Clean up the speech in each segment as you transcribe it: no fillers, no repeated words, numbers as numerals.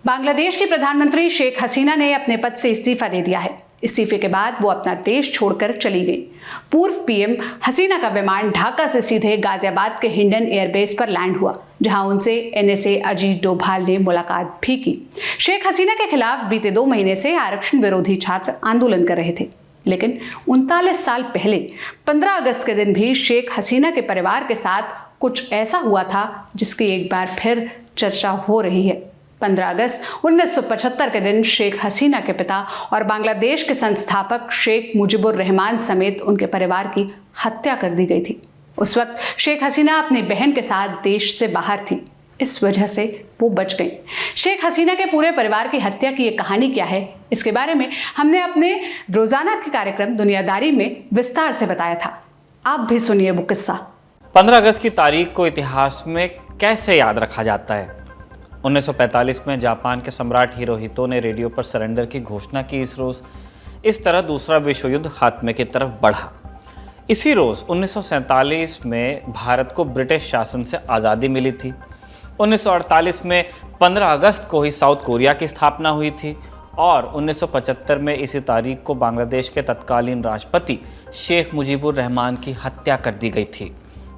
बांग्लादेश की प्रधानमंत्री शेख हसीना ने अपने पद से इस्तीफा दे दिया है। इस्तीफे के बाद वो अपना देश छोड़कर चली गई। पूर्व पीएम हसीना का विमान ढाका से सीधे गाजियाबाद के हिंडन एयरबेस पर लैंड हुआ, जहां उनसे एनएसए अजीत डोभाल ने मुलाकात भी की। शेख हसीना के खिलाफ बीते 2 महीने से आरक्षण विरोधी छात्र आंदोलन कर रहे थे, लेकिन 39 साल पहले 15 अगस्त के दिन भी शेख हसीना के परिवार के साथ कुछ ऐसा हुआ था जिसकी एक बार फिर चर्चा हो रही है। 15 अगस्त 1975 के दिन शेख हसीना के पिता और बांग्लादेश के संस्थापक शेख मुजीबुर रहमान समेत उनके परिवार की हत्या कर दी गई थी। उस वक्त शेख हसीना अपनी बहन के साथ देश से बाहर थी, इस वजह से वो बच गई। शेख हसीना के पूरे परिवार की हत्या की ये कहानी क्या है, इसके बारे में हमने अपने रोजाना के कार्यक्रम दुनियादारी में विस्तार से बताया था। आप भी सुनिए वो किस्सा। 15 अगस्त की तारीख को इतिहास में कैसे याद रखा जाता है? 1945 में जापान के सम्राट हिरोहितो ने रेडियो पर सरेंडर की घोषणा की। इस तरह दूसरा विश्व युद्ध खात्मे की तरफ बढ़ा। इसी रोज़ 1947 में भारत को ब्रिटिश शासन से आज़ादी मिली थी। 1948 में 15 अगस्त को ही साउथ कोरिया की स्थापना हुई थी और 1975 में इसी तारीख को बांग्लादेश के तत्कालीन राष्ट्रपति शेख मुजीबुर रहमान की हत्या कर दी गई थी।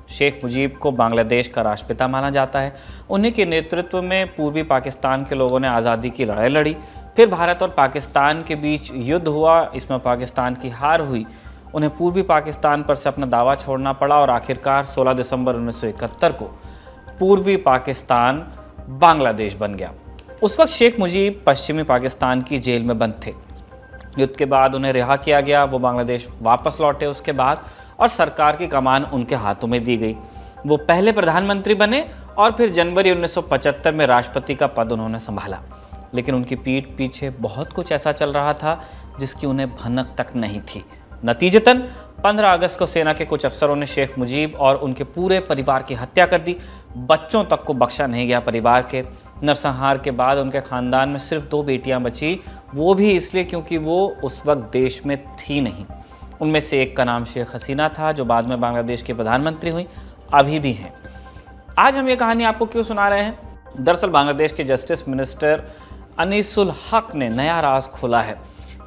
शेख मुजीब को बांग्लादेश का राष्ट्रपिता माना जाता है। उन्हीं के नेतृत्व में पूर्वी पाकिस्तान के लोगों ने आज़ादी की लड़ाई लड़ी। फिर भारत और पाकिस्तान के बीच युद्ध हुआ, इसमें पाकिस्तान की हार हुई। उन्हें पूर्वी पाकिस्तान पर से अपना दावा छोड़ना पड़ा और आखिरकार 16 दिसंबर 1971 को पूर्वी पाकिस्तान बांग्लादेश बन गया। उस वक्त शेख मुजीब पश्चिमी पाकिस्तान की जेल में बंद थे। युद्ध के बाद उन्हें रिहा किया गया। वो बांग्लादेश वापस लौटे उसके बाद और सरकार की कमान उनके हाथों में दी गई। वो पहले प्रधानमंत्री बने और फिर जनवरी 1975 में राष्ट्रपति का पद उन्होंने संभाला। लेकिन उनकी पीठ पीछे बहुत कुछ ऐसा चल रहा था जिसकी उन्हें भनक तक नहीं थी। नतीजतन 15 अगस्त को सेना के कुछ अफसरों ने शेख मुजीब और उनके पूरे परिवार की हत्या कर दी। बच्चों तक को बख्शा नहीं गया। परिवार के नरसंहार के बाद उनके खानदान में सिर्फ 2 बेटियां बची, वो भी इसलिए क्योंकि वो उस वक्त देश में थी नहीं। उनमें से एक का नाम शेख हसीना था, जो बाद में बांग्लादेश की प्रधानमंत्री हुई, अभी भी हैं। आज हम ये कहानी आपको क्यों सुना रहे हैं? दरअसल बांग्लादेश के जस्टिस मिनिस्टर अनीसुल हक ने नया राज खोला है।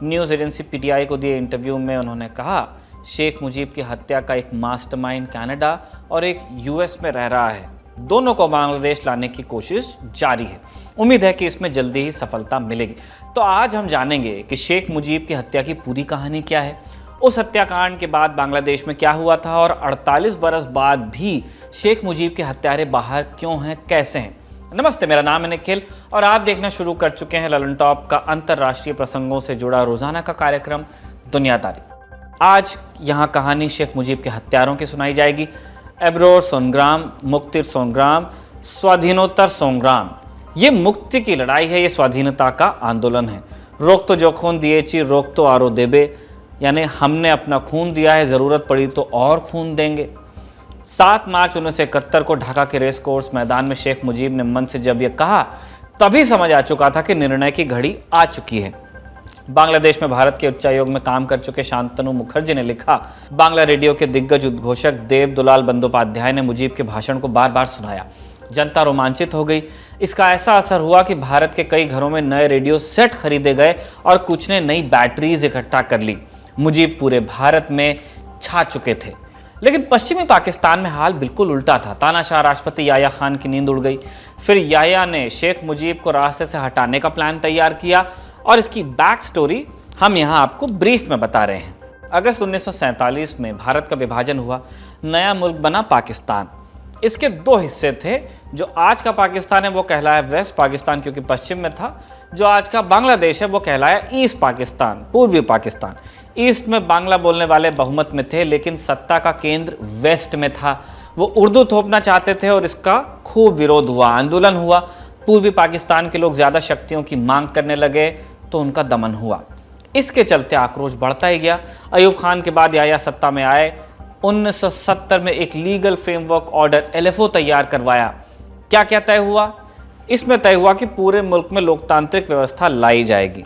न्यूज़ एजेंसी पीटीआई को दिए इंटरव्यू में उन्होंने कहा, शेख मुजीब की हत्या का एक मास्टरमाइंड कनाडा और एक यूएस में रह रहा है। दोनों को बांग्लादेश लाने की कोशिश जारी है। उम्मीद है कि इसमें जल्दी ही सफलता मिलेगी। तो आज हम जानेंगे कि शेख मुजीब की हत्या की पूरी कहानी क्या है, उस हत्याकांड के बाद बांग्लादेश में क्या हुआ था और 48 बरस बाद भी शेख मुजीब के हत्यारे बाहर क्यों हैं, कैसे हैं। नमस्ते, मेरा नाम है निखिल और आप देखना शुरू कर चुके हैं ललन टॉप का अंतर्राष्ट्रीय प्रसंगों से जुड़ा रोजाना का कार्यक्रम दुनियादारी। आज यहाँ कहानी शेख मुजीब के हत्यारों की सुनाई जाएगी। एब्रोर संग्राम, मुक्तिर संग्राम, स्वाधीनोत्तर संग्राम, ये मुक्ति की लड़ाई है, ये स्वाधीनता का आंदोलन है। रोक तो जो खून दिए ची, रोक तो आरो देबे, यानी हमने अपना खून दिया है, ज़रूरत पड़ी तो और खून देंगे। 7 मार्च 1971 को ढाका के रेस कोर्स मैदान में शेख मुजीब ने मन से जब यह कहा, तभी समझ आ चुका था कि निर्णय की घड़ी आ चुकी है। बांग्लादेश में भारत के उच्चायोग में काम कर चुके शांतनु मुखर्जी ने लिखा, बांग्ला रेडियो के दिग्गज उद्घोषक देव दुलाल बंदोपाध्याय ने मुजीब के भाषण को बार बार सुनाया। जनता रोमांचित हो गई। इसका ऐसा असर हुआ कि भारत के कई घरों में नए रेडियो सेट खरीदे गए और कुछ ने नई बैटरीज इकट्ठा कर ली। मुजीब पूरे भारत में छा चुके थे। लेकिन पश्चिमी पाकिस्तान में हाल बिल्कुल उल्टा था। तानाशाह राष्ट्रपति याह्या खान की नींद उड़ गई। फिर याह्या ने शेख मुजीब को रास्ते से हटाने का प्लान तैयार किया और इसकी बैक स्टोरी हम यहाँ आपको ब्रीफ में बता रहे हैं। अगस्त 1947 में भारत का विभाजन हुआ, नया मुल्क बना पाकिस्तान। इसके 2 हिस्से थे। जो आज का पाकिस्तान है वो कहलाया वेस्ट पाकिस्तान, क्योंकि पश्चिम में था। जो आज का बांग्लादेश है वो कहलाया ईस्ट पाकिस्तान, पूर्वी पाकिस्तान। ईस्ट में बांग्ला बोलने वाले बहुमत में थे, लेकिन सत्ता का केंद्र वेस्ट में था। वो उर्दू थोपना चाहते थे और इसका खूब विरोध हुआ, आंदोलन हुआ। पूर्वी पाकिस्तान के लोग ज़्यादा शक्तियों की मांग करने लगे तो उनका दमन हुआ। इसके चलते आक्रोश बढ़ता ही गया। अयूब खान के बाद याह्या सत्ता में आए। 1970 में एक लीगल फ्रेमवर्क ऑर्डर LFO तैयार करवाया। क्या तय हुआ? इसमें तय हुआ कि पूरे मुल्क में लोकतांत्रिक व्यवस्था लाई जाएगी।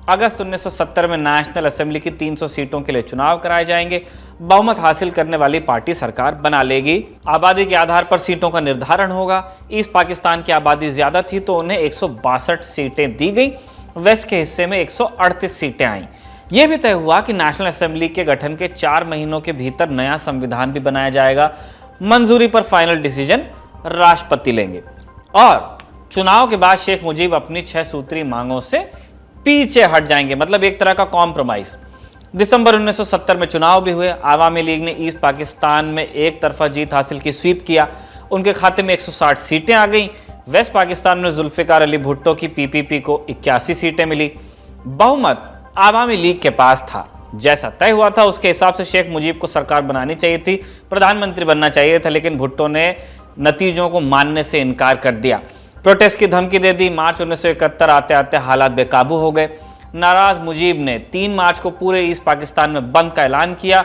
अगस्त 1970 में नेशनल असेंबली की 300 सीटों के लिए चुनाव कराए जाएंगे। बहुमत हासिल करने वाली पार्टी सरकार बना लेगी। आबादी के आधार पर सीटों का निर्धारण होगा। ईस्ट पाकिस्तान की आबादी ज्यादा थी तो उन्हें 162 सीटें दी गई। वेस्ट के हिस्से में 138 सीटें आईं। यह भी तय हुआ कि नेशनल असेंबली के गठन के 4 महीनों के भीतर नया संविधान भी बनाया जाएगा। मंजूरी पर फाइनल डिसीजन राष्ट्रपति लेंगे। और चुनाव के बाद शेख मुजीब अपनी 6 सूत्री मांगों से पीछे हट जाएंगे, मतलब एक तरह का कॉम्प्रोमाइज। दिसंबर 1970 में चुनाव भी हुए। आवामी लीग ने ईस्ट पाकिस्तान में एक तरफा जीत हासिल की, स्वीप किया। उनके खाते में 160 सीटें आ गईं। वेस्ट पाकिस्तान में जुल्फिकार अली भुट्टो की पीपीपी को 81 सीटें मिली। बहुमत आवामी लीग के पास था। जैसा तय हुआ था उसके हिसाब से शेख मुजीब को सरकार बनानी चाहिए थी, प्रधानमंत्री बनना चाहिए था, लेकिन भुट्टो ने नतीजों को मानने से इनकार कर दिया। प्रोटेस्ट की धमकी दे दी। मार्च 1971 आते आते हालात बेकाबू हो गए। नाराज मुजीब ने 3 मार्च को पूरे ईस्ट पाकिस्तान में बंद का ऐलान किया।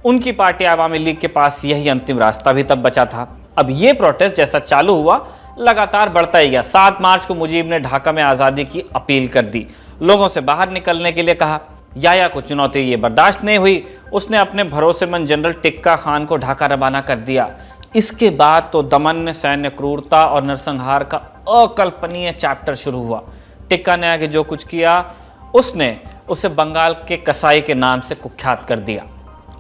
उनकी पार्टी आवामी लीग के पास यही अंतिम रास्ता भी तब बचा था। अब ये प्रोटेस्ट जैसा चालू हुआ लगातार बढ़ता ही गया। 7 मार्च को मुजीब ने ढाका में आज़ादी की अपील कर दी, लोगों से बाहर निकलने के लिए कहा। याया को चुनौती ये बर्दाश्त नहीं हुई। उसने अपने भरोसेमंद जनरल टिक्का खान को ढाका रवाना कर दिया। इसके बाद तो दमन, सैन्य क्रूरता और नरसंहार का अकल्पनीय चैप्टर शुरू हुआ। टिक्का ने आगे जो कुछ किया उसने उसे बंगाल के कसाई के नाम से कुख्यात कर दिया।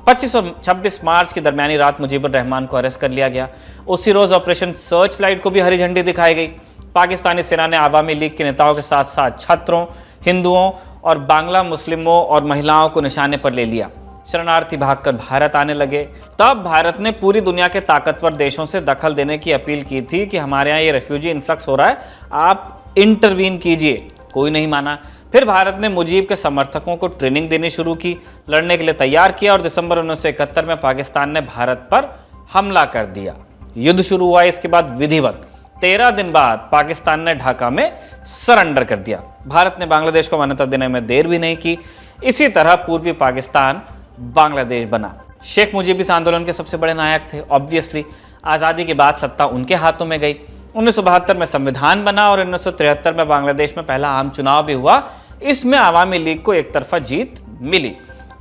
25 और 26 मार्च की दरमियानी रात मुजीबुर रहमान को अरेस्ट कर लिया गया। उसी रोज ऑपरेशन सर्च लाइट को भी हरी झंडी दिखाई गई। पाकिस्तानी सेना ने आवामी लीग के नेताओं के साथ साथ छात्रों, हिंदुओं और बांग्ला मुस्लिमों और महिलाओं को निशाने पर ले लिया। शरणार्थी भागकर भारत आने लगे। तब भारत ने पूरी दुनिया के ताकतवर देशों से दखल देने की अपील की थी कि हमारे यहाँ ये रेफ्यूजी इन्फ्लक्स हो रहा है, आप इंटरवीन कीजिए। कोई नहीं माना। फिर भारत ने मुजीब के समर्थकों को ट्रेनिंग देनी शुरू की, लड़ने के लिए तैयार किया और दिसंबर 1971 में पाकिस्तान ने भारत पर हमला कर दिया। युद्ध शुरू हुआ। इसके बाद विधिवत 13 दिन बाद पाकिस्तान ने ढाका में सरेंडर कर दिया। भारत ने बांग्लादेश को मान्यता देने में देर भी नहीं की। इसी तरह पूर्वी पाकिस्तान बांग्लादेश बना। शेख मुजीब इस आंदोलन के सबसे बड़े नायक थे। ऑब्वियसली आज़ादी के बाद सत्ता उनके हाथों में गई। 1972 में संविधान बना और 1973 में बांग्लादेश में पहला आम चुनाव भी हुआ। इसमें आवामी लीग को एक तरफा जीत मिली।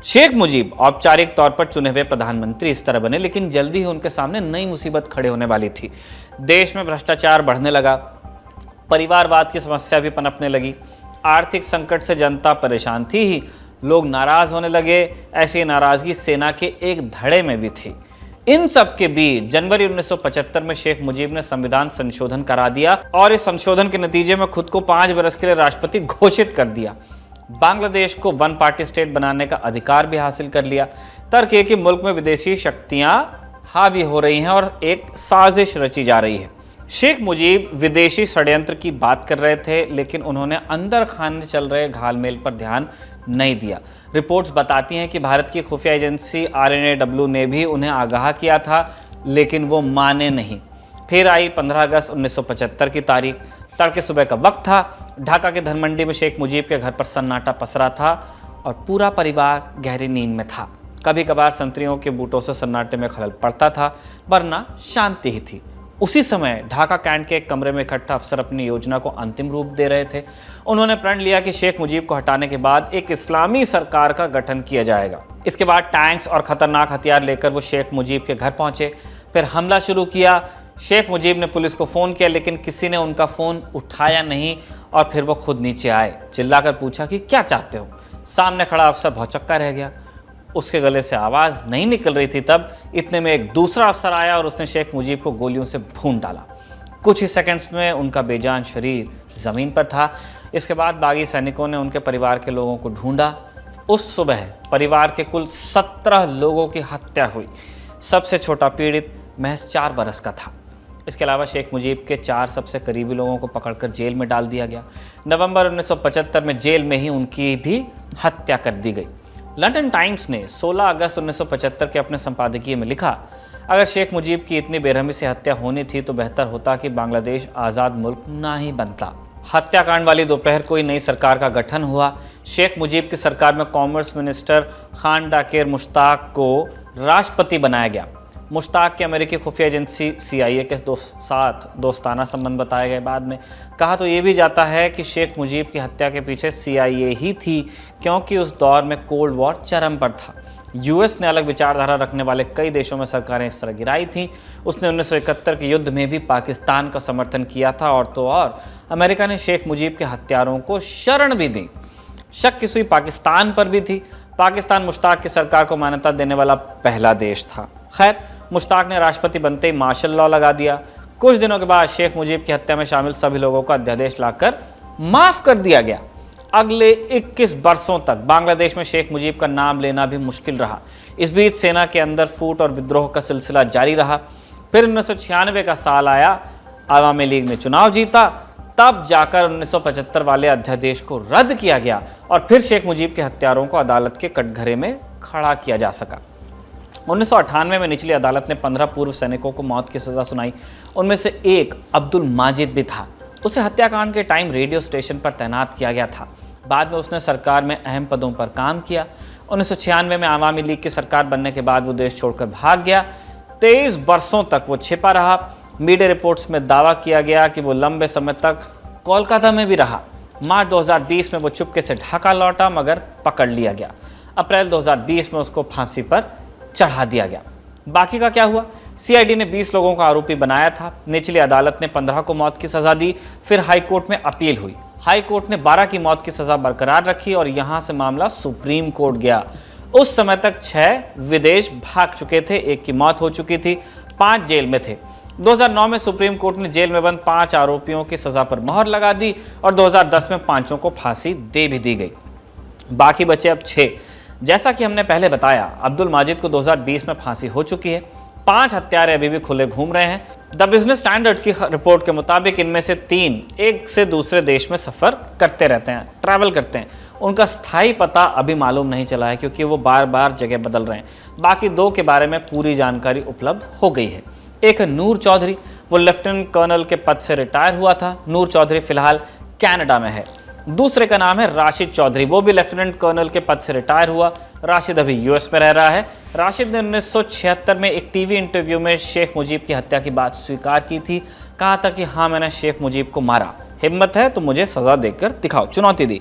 शेख मुजीब औपचारिक तौर पर चुने हुए प्रधानमंत्री इस तरह बने, लेकिन जल्दी ही उनके सामने नई मुसीबत खड़े होने वाली थी। देश में भ्रष्टाचार बढ़ने लगा, परिवारवाद की समस्या भी पनपने लगी, आर्थिक संकट से जनता परेशान थी ही, लोग नाराज होने लगे। ऐसी नाराजगी सेना के एक धड़े में भी थी। इन सब के बीच जनवरी 1975 में शेख मुजीब ने संविधान संशोधन करा दिया और इस संशोधन के नतीजे में खुद को 5 बरस के लिए राष्ट्रपति घोषित कर दिया। बांग्लादेश को 1 पार्टी स्टेट बनाने का अधिकार भी हासिल कर लिया। तर्क ये कि मुल्क में विदेशी शक्तियां हावी हो रही हैं और एक साजिश रची जा रही है। शेख मुजीब विदेशी षड्यंत्र की बात कर रहे थे, लेकिन उन्होंने अंदर खाने चल रहे घालमेल पर ध्यान नहीं दिया। रिपोर्ट्स बताती हैं कि भारत की खुफिया एजेंसी RNAW ने भी उन्हें आगाह किया था, लेकिन वो माने नहीं। फिर आई 15 अगस्त 1975 की तारीख। तड़के सुबह का वक्त था। ढाका के धनमंडी में शेख मुजीब के घर पर सन्नाटा पसरा था और पूरा परिवार गहरी नींद में था। कभी कभार संतरियों के बूटों से सन्नाटे में खलल पड़ता था, वरना शांति ही थी। उसी समय ढाका कैंट के एक कमरे में इकट्ठा अफसर अपनी योजना को अंतिम रूप दे रहे थे। उन्होंने प्रण लिया कि शेख मुजीब को हटाने के बाद एक इस्लामी सरकार का गठन किया जाएगा। इसके बाद टैंक्स और खतरनाक हथियार लेकर वो शेख मुजीब के घर पहुंचे। फिर हमला शुरू किया। शेख मुजीब ने पुलिस को फ़ोन किया, लेकिन किसी ने उनका फ़ोन उठाया नहीं और फिर वो खुद नीचे आए। चिल्लाकर पूछा कि क्या चाहते हो। सामने खड़ा अफसर भौचक्का रह गया। उसके गले से आवाज़ नहीं निकल रही थी। तब इतने में एक दूसरा अफसर आया और उसने शेख मुजीब को गोलियों से भून डाला। कुछ ही सेकंड्स में उनका बेजान शरीर ज़मीन पर था। इसके बाद बागी सैनिकों ने उनके परिवार के लोगों को ढूंढा। उस सुबह परिवार के कुल 17 लोगों की हत्या हुई। सबसे छोटा पीड़ित महज 4 बरस का था। इसके अलावा शेख मुजीब के 4 सबसे करीबी लोगों को पकड़कर जेल में डाल दिया गया। नवंबर 1975 में जेल में ही उनकी भी हत्या कर दी गई। लंदन टाइम्स ने 16 अगस्त 1975 के अपने संपादकीय में लिखा, अगर शेख मुजीब की इतनी बेरहमी से हत्या होनी थी तो बेहतर होता कि बांग्लादेश आज़ाद मुल्क ना ही बनता। हत्याकांड वाली दोपहर को ही नई सरकार का गठन हुआ। शेख मुजीब की सरकार में कॉमर्स मिनिस्टर खान डाकेर मुश्ताक को राष्ट्रपति बनाया गया। मुश्ताक के अमेरिकी खुफिया एजेंसी CIA के साथ दोस्ताना संबंध बताए गए। बाद में कहा तो ये भी जाता है कि शेख मुजीब की हत्या के पीछे CIA ही थी, क्योंकि उस दौर में कोल्ड वॉर चरम पर था। US ने अलग विचारधारा रखने वाले कई देशों में सरकारें इस तरह गिराई थीं। उसने 1971 के युद्ध में भी पाकिस्तान का समर्थन किया था, और तो और अमेरिका ने शेख मुजीब के हत्यारों को शरण भी दी। शक की सुई पाकिस्तान पर भी थी। पाकिस्तान मुश्ताक की सरकार को मान्यता देने वाला पहला देश था। खैर, मुश्ताक ने राष्ट्रपति बनते ही मार्शल लॉ लगा दिया। कुछ दिनों के बाद शेख मुजीब की हत्या में शामिल सभी लोगों को अध्यादेश लाकर माफ कर दिया गया। अगले 21 वर्षों तक बांग्लादेश में शेख मुजीब का नाम लेना भी मुश्किल रहा। इस बीच सेना के अंदर फूट और विद्रोह का सिलसिला जारी रहा। फिर 1996 का साल आया, आवामी लीग ने चुनाव जीता, तब जाकर 1975 वाले अध्यादेश को रद्द किया गया और फिर शेख मुजीब के हत्यारों को अदालत के कटघरे में खड़ा किया जा सका। 1998 में निचली अदालत ने 15 पूर्व सैनिकों को मौत की सजा सुनाई। उनमें से एक अब्दुल माजिद भी था। उसे हत्याकांड के टाइम रेडियो स्टेशन पर तैनात किया गया था। बाद में उसने सरकार में अहम पदों पर काम किया। 1996 में आवामी लीग की सरकार बनने के बाद वो देश छोड़कर भाग गया। 23 वर्षों तक वो छिपा रहा। मीडिया रिपोर्ट्स में दावा किया गया कि वो लंबे समय तक कोलकाता में भी रहा। मार्च 2020 में वो चुपके से ढाका लौटा, मगर पकड़ लिया गया। अप्रैल 2020 में उसको फांसी पर चढ़ा दिया गया। बाकी का क्या हुआ? CID ने 20 लोगों को आरोपी बनाया था। निचली अदालत ने 15 को मौत की सजा दी। फिर हाई कोर्ट में अपील हुई। हाई कोर्ट ने 12 की मौत की सजा बरकरार रखी और यहां से मामला सुप्रीम कोर्ट गया। उस समय तक 6 विदेश भाग चुके थे, 1 की मौत हो चुकी थी, 5 जेल में थे। 2009 में सुप्रीम कोर्ट ने जेल में बंद 5 आरोपियों की सजा पर मोहर लगा दी और 2010 में 5 को फांसी दे भी दी गई। बाकी बचे अब 6। जैसा कि हमने पहले बताया, अब्दुल माजिद को 2020 में फांसी हो चुकी है। 5 हत्यारे अभी भी खुले घूम रहे हैं। द बिजनेस स्टैंडर्ड की रिपोर्ट के मुताबिक इनमें से 3 एक से दूसरे देश में सफ़र करते रहते हैं, ट्रैवल करते हैं। उनका स्थायी पता अभी मालूम नहीं चला है, क्योंकि वो बार बार जगह बदल रहे हैं। बाकी 2 के बारे में पूरी जानकारी उपलब्ध हो गई है। एक है नूर चौधरी, वो लेफ्टिनेंट कर्नल के पद से रिटायर हुआ था। नूर चौधरी फिलहाल कनाडा में है। दूसरे का नाम है राशिद चौधरी, वो भी लेफ्टिनेंट कर्नल के पद से रिटायर हुआ। राशिद अभी US में रह रहा है। राशिद ने 1976 में एक टीवी इंटरव्यू में शेख मुजीब की हत्या की बात स्वीकार की थी। कहा था कि हाँ, मैंने शेख मुजीब को मारा, हिम्मत है तो मुझे सजा देकर दिखाओ, चुनौती दी।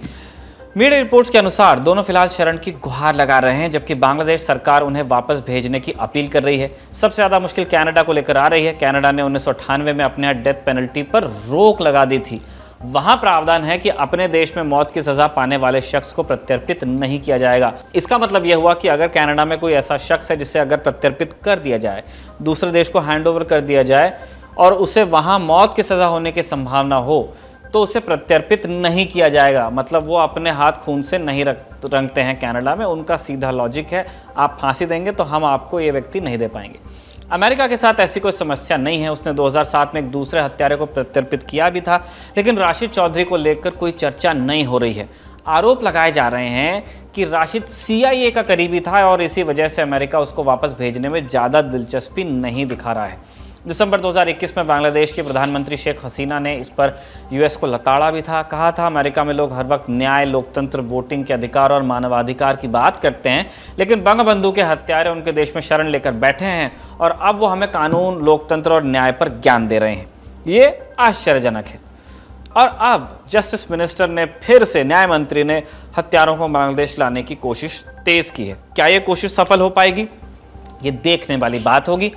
मीडिया रिपोर्ट्स के अनुसार दोनों फिलहाल शरण की गुहार लगा रहे हैं, जबकि बांग्लादेश सरकार उन्हें वापस भेजने की अपील कर रही है। सबसे ज़्यादा मुश्किल कनाडा को लेकर आ रही है। कनाडा ने 1998 में अपने यहाँ डेथ पेनल्टी पर रोक लगा दी थी। वहां प्रावधान है कि अपने देश में मौत की सजा पाने वाले शख्स को प्रत्यर्पित नहीं किया जाएगा। इसका मतलब यह हुआ कि अगर कनाडा में कोई ऐसा शख्स है जिसे अगर प्रत्यर्पित कर दिया जाए, दूसरे देश को हैंडओवर कर दिया जाए और उसे वहां मौत की सजा होने की संभावना हो, तो उसे प्रत्यर्पित नहीं किया जाएगा। मतलब वो अपने हाथ खून से नहीं रंगते हैं कनाडा में। उनका सीधा लॉजिक है, आप फांसी देंगे तो हम आपको ये व्यक्ति नहीं दे पाएंगे। अमेरिका के साथ ऐसी कोई समस्या नहीं है। उसने 2007 में एक दूसरे हत्यारे को प्रत्यर्पित किया भी था, लेकिन राशिद चौधरी को लेकर कोई चर्चा नहीं हो रही है। आरोप लगाए जा रहे हैं कि राशिद CIA का करीबी था और इसी वजह से अमेरिका उसको वापस भेजने में ज़्यादा दिलचस्पी नहीं दिखा रहा है। दिसंबर 2021 में बांग्लादेश की प्रधानमंत्री शेख हसीना ने इस पर US को लताड़ा भी था। कहा था, अमेरिका में लोग हर वक्त न्याय, लोकतंत्र, वोटिंग के अधिकार और मानवाधिकार की बात करते हैं, लेकिन बंगबंधु के हत्यारे उनके देश में शरण लेकर बैठे हैं और अब वो हमें कानून, लोकतंत्र और न्याय पर ज्ञान दे रहे हैं। ये आश्चर्यजनक है। और अब जस्टिस मिनिस्टर ने फिर से, न्याय मंत्री ने हत्यारों को बांग्लादेश लाने की कोशिश तेज की है। क्या ये कोशिश सफल हो पाएगी? ये देखने वाली बात होगी।